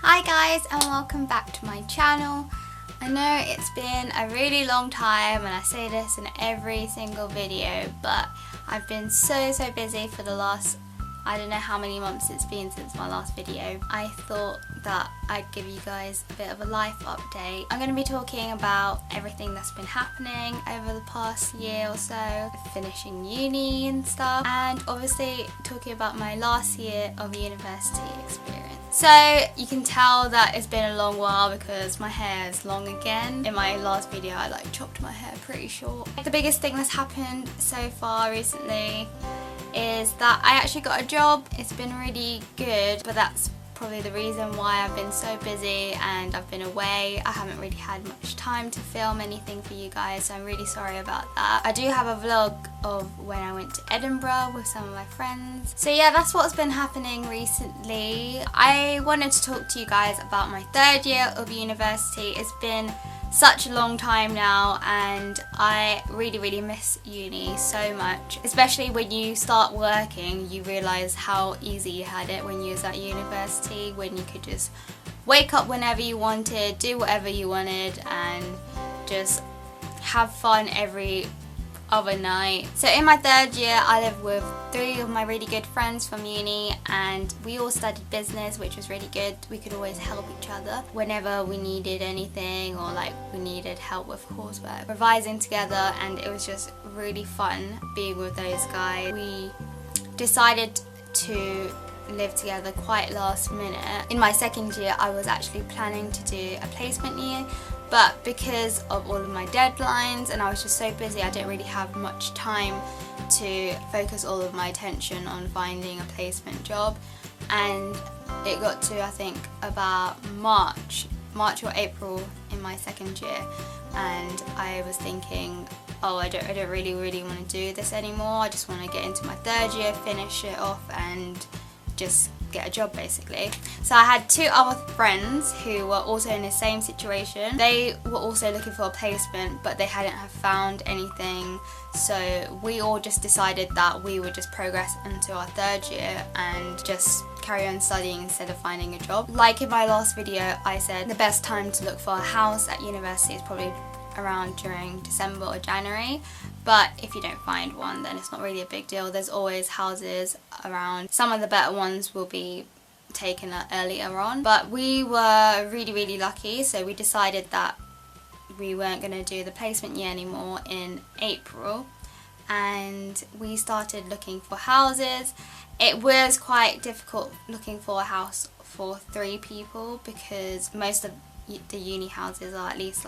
Hi guys, and welcome back to my channel. I know it's been a really long time and I say this in every single video, but I've been so busy for the last, I don't know how many months it's been since my last video. I thought that I'd give you guys a bit of a life update. I'm going to be talking about everything that's been happening over the past year or so, finishing uni and stuff, and obviously talking about my last year of university experience. So you can tell that it's been a long while because my hair is long again. In my last video I chopped my hair pretty short. The biggest thing that's happened so far recently is that I actually got a job. It's been really good, but that's probably the reason why I've been so busy and I've been away. I haven't really had much time to film anything for you guys, so I'm really sorry about that. I do have a vlog of when I went to Edinburgh with some of my friends. So yeah, that's what's been happening recently. I wanted to talk to you guys about my third year of university. It's been such a long time now and I really miss uni so much, especially when you start working. You realise how easy you had it when you was at university, when you could just wake up whenever you wanted, do whatever you wanted and just have fun every other night. So in my third year I lived with 3 of my really good friends from uni and we all studied business, which was really good. We could always help each other whenever we needed anything or we needed help with coursework, revising together, and it was just really fun being with those guys. We decided to live together quite last minute. In my second year I was actually planning to do a placement year, but because of all of my deadlines and I was just so busy, I didn't really have much time to focus all of my attention on finding a placement job. And it got to, I think, about March or April in my second year, and I was thinking, oh, I don't really want to do this anymore. I just want to get into my third year, finish it off and just get a job basically. So I had 2 other friends who were also in the same situation. They were also looking for a placement, but they hadn't found anything, so we all just decided that we would just progress into our third year and just carry on studying instead of finding a job. Like in my last video I said the best time to look for a house at university is probably around during December or January, but if you don't find one then it's not really a big deal. There's always houses around. Some of the better ones will be taken earlier on, but we were really lucky, so we decided that we weren't going to do the placement year anymore in April and we started looking for houses. It was quite difficult looking for a house for 3 people because most of the uni houses are at least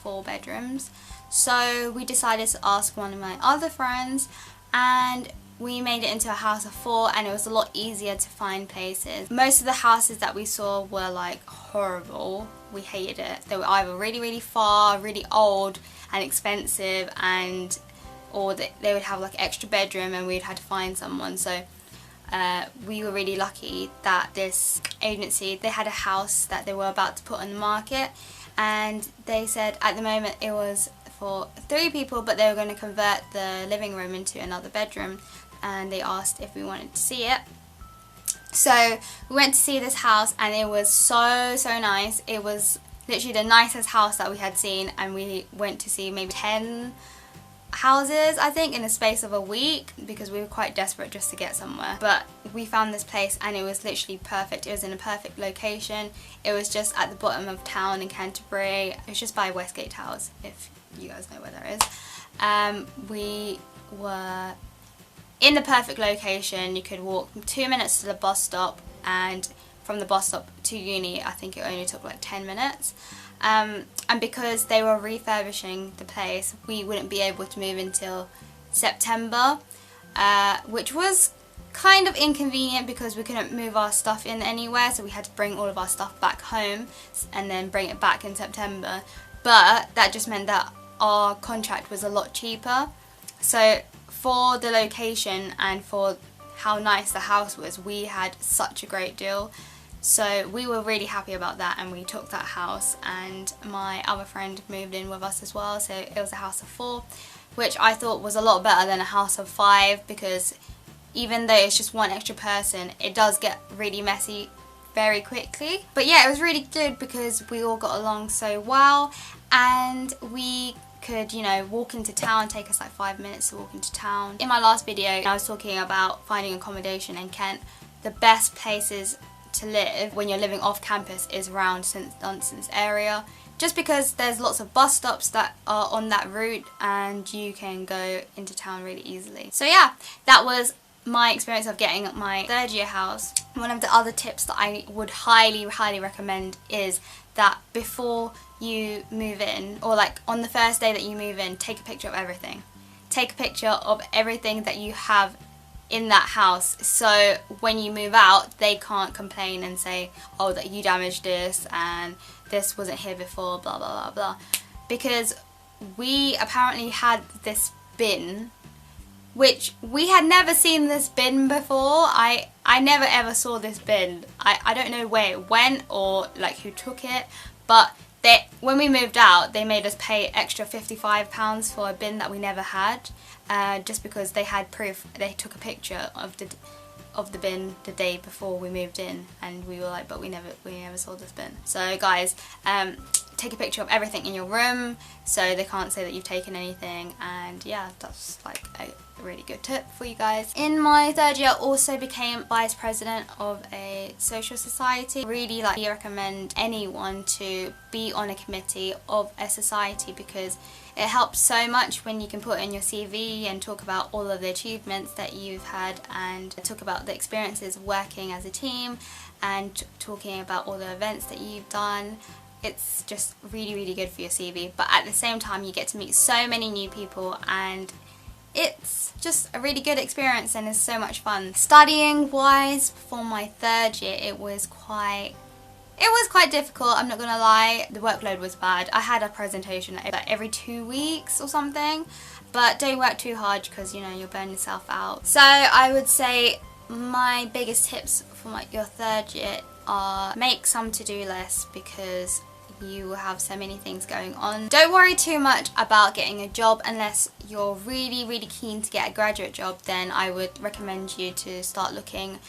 4 bedrooms. So we decided to ask one of my other friends and we made it into a house of 4, and it was a lot easier to find places. Most of the houses that we saw were horrible. We hated it. They were either really far, really old and expensive, and or they would have extra bedroom and we'd had to find someone. So we were really lucky that this agency, they had a house that they were about to put on the market, and they said at the moment it was for 3 people, but they were going to convert the living room into another bedroom, and they asked if we wanted to see it. So we went to see this house and it was so nice. It was literally the nicest house that we had seen, and we went to see maybe 10 houses I think in the space of a week because we were quite desperate just to get somewhere. But we found this place and it was literally perfect. It was in a perfect location. It was just at the bottom of town in Canterbury. It was just by Westgate Towers, if you guys know where that is. We were in the perfect location. You could walk 2 minutes to the bus stop, and from the bus stop to uni I think it only took 10 minutes. And because they were refurbishing the place, we wouldn't be able to move until September, which was kind of inconvenient because we couldn't move our stuff in anywhere, so we had to bring all of our stuff back home and then bring it back in September. But that just meant that our contract was a lot cheaper. So for the location and for how nice the house was, we had such a great deal. So we were really happy about that, and we took that house, and my other friend moved in with us as well. So it was a house of 4, which I thought was a lot better than a house of 5, because even though it's just one extra person, it does get really messy very quickly. But yeah, it was really good because we all got along so well, and we could, you know, walk into town. Take us like 5 minutes to walk into town. In my last video I was talking about finding accommodation in Kent. The best places to live when you're living off campus is around St Dunstan's area, just because there's lots of bus stops that are on that route and you can go into town really easily. So yeah, that was my experience of getting my third year house. One of the other tips that I would highly recommend is that before you move in, or like on the first day that you move in, take a picture of everything. Take a picture of everything that you have in that house, so when you move out they can't complain and say, oh, that you damaged this and this wasn't here before, blah blah blah blah. Because we apparently had this bin, which we had never seen this bin before. I never ever saw this bin. I don't know where it went or like who took it, but when we moved out they made us pay extra £55 for a bin that we never had, just because they had proof. They took a picture of the bin the day before we moved in, and we were like, but we never saw this bin. So guys, take a picture of everything in your room so they can't say that you've taken anything. And yeah, that's like a really good tip for you guys. In my third year I also became vice president of a social society. Really recommend anyone to be on a committee of a society, because it helps so much when you can put in your CV and talk about all of the achievements that you've had, and talk about the experiences of working as a team, and talking about all the events that you've done. It's just really good for your CV, but at the same time you get to meet so many new people, and it's just a really good experience and it's so much fun. Studying wise, for my third year it was quite difficult, I'm not gonna lie. The workload was bad. I had a presentation like every 2 weeks or something, but don't work too hard because, you know, you'll burn yourself out. So I would say my biggest tips for your third year are make some to-do lists, because you will have so many things going on. Don't worry too much about getting a job unless you're really keen to get a graduate job. Then I would recommend you to start looking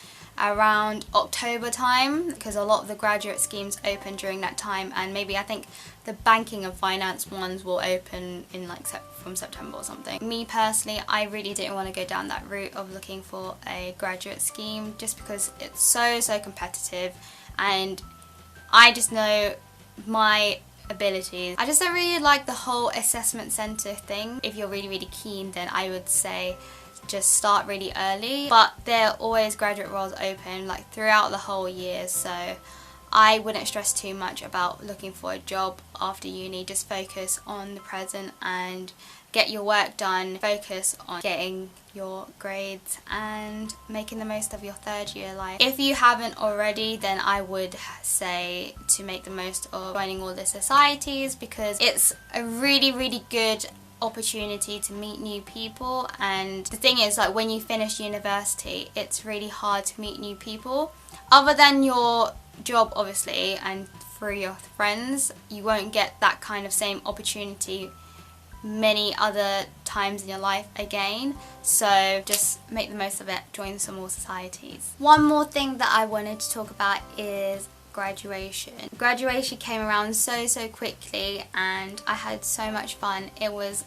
around October time, because a lot of the graduate schemes open during that time, and maybe I think the banking and finance ones will open in like from September or something. Me personally, I really didn't want to go down that route of looking for a graduate scheme, just because it's so competitive, and I just know my abilities. I just don't really like the whole assessment centre thing. If you're really keen, then I would say just start really early, but there are always graduate roles open like throughout the whole year, so I wouldn't stress too much about looking for a job after uni. Just focus on the present and get your work done. Focus on getting your grades and making the most of your third year life. If you haven't already, then I would say to make the most of joining all the societies, because it's a really good opportunity to meet new people. And the thing is, like, when you finish university it's really hard to meet new people other than your job obviously, and through your friends. You won't get that kind of same opportunity many other times in your life again, so just make the most of it. Join some more societies. One more thing that I wanted to talk about is graduation. Graduation came around so quickly and I had so much fun. It was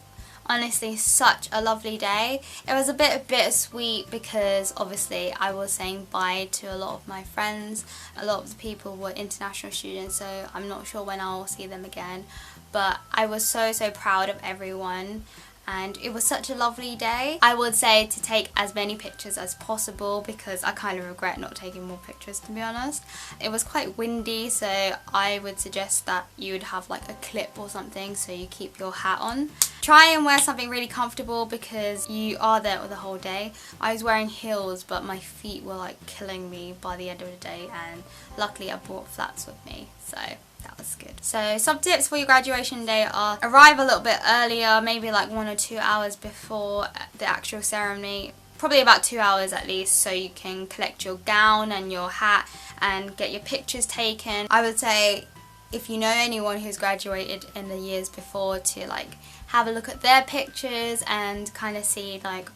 honestly such a lovely day. It was a bit bittersweet because obviously I was saying bye to a lot of my friends. A lot of the people were international students, so I'm not sure when I'll see them again, but I was so proud of everyone and it was such a lovely day. I would say to take as many pictures as possible, because I kind of regret not taking more pictures, to be honest. It was quite windy, so I would suggest that you would have like a clip or something so you keep your hat on. Try and wear something really comfortable because you are there the whole day. I was wearing heels but my feet were like killing me by the end of the day, and luckily I brought flats with me, so that was good. So some tips for your graduation day are: arrive a little bit earlier, maybe like 1 or 2 hours before the actual ceremony. Probably about 2 hours at least, so you can collect your gown and your hat and get your pictures taken. I would say if you know anyone who's graduated in the years before, to like have a look at their pictures and kind of see like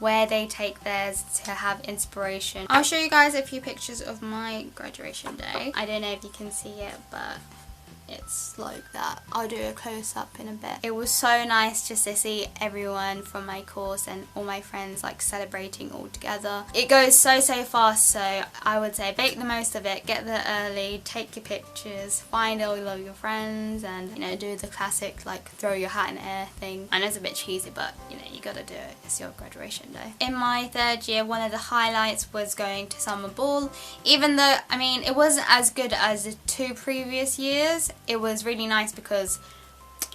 where they take theirs to have inspiration. I'll show you guys a few pictures of my graduation day. I don't know if you can see it, but it's like that. I'll do a close-up in a bit. It was so nice just to see everyone from my course and all my friends like celebrating all together. It goes so fast, so I would say make the most of it. Get there early, take your pictures, find all of your friends, and you know, do the classic like throw your hat in the air thing. I know it's a bit cheesy, but you know, you gotta do it. It's your graduation day. In my third year, one of the highlights was going to summer ball. Even though, I mean, it wasn't as good as the 2 previous years, it was really nice because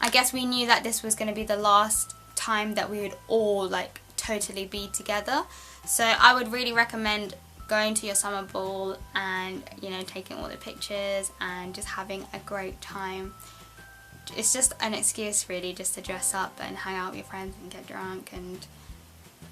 I guess we knew that this was going to be the last time that we would all like totally be together. So I would really recommend going to your summer ball and, you know, taking all the pictures and just having a great time. It's just an excuse really just to dress up and hang out with your friends and get drunk and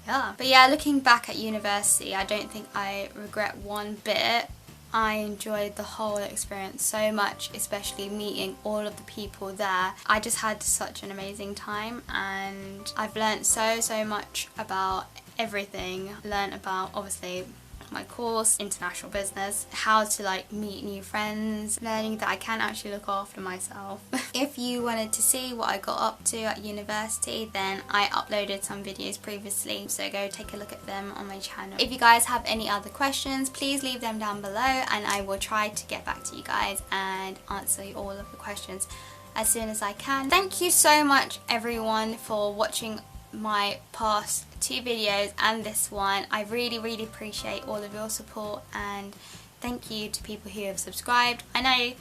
yeah. But yeah, looking back at university, I don't think I regret one bit. I enjoyed the whole experience so much, especially meeting all of the people there. I just had such an amazing time, and I've learnt so much about everything. Learned about obviously my course, international business, how to like meet new friends, learning that I can actually look after myself. If you wanted to see what I got up to at university, then I uploaded some videos previously, so go take a look at them on my channel. If you guys have any other questions, please leave them down below and I will try to get back to you guys and answer all of the questions as soon as I can. Thank you so much everyone for watching my past 2 videos and this one. I really appreciate all of your support, and thank you to people who have subscribed. I know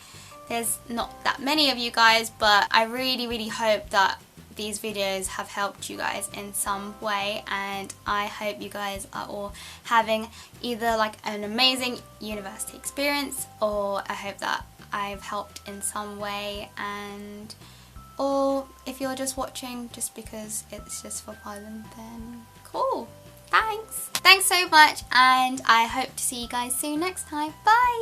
there's not that many of you guys, but I really hope that these videos have helped you guys in some way, and I hope you guys are all having either like an amazing university experience, or I hope that I've helped in some way, and or if you're just watching just because it's just for fun, then cool. Thanks so much, and I hope to see you guys soon next time. Bye.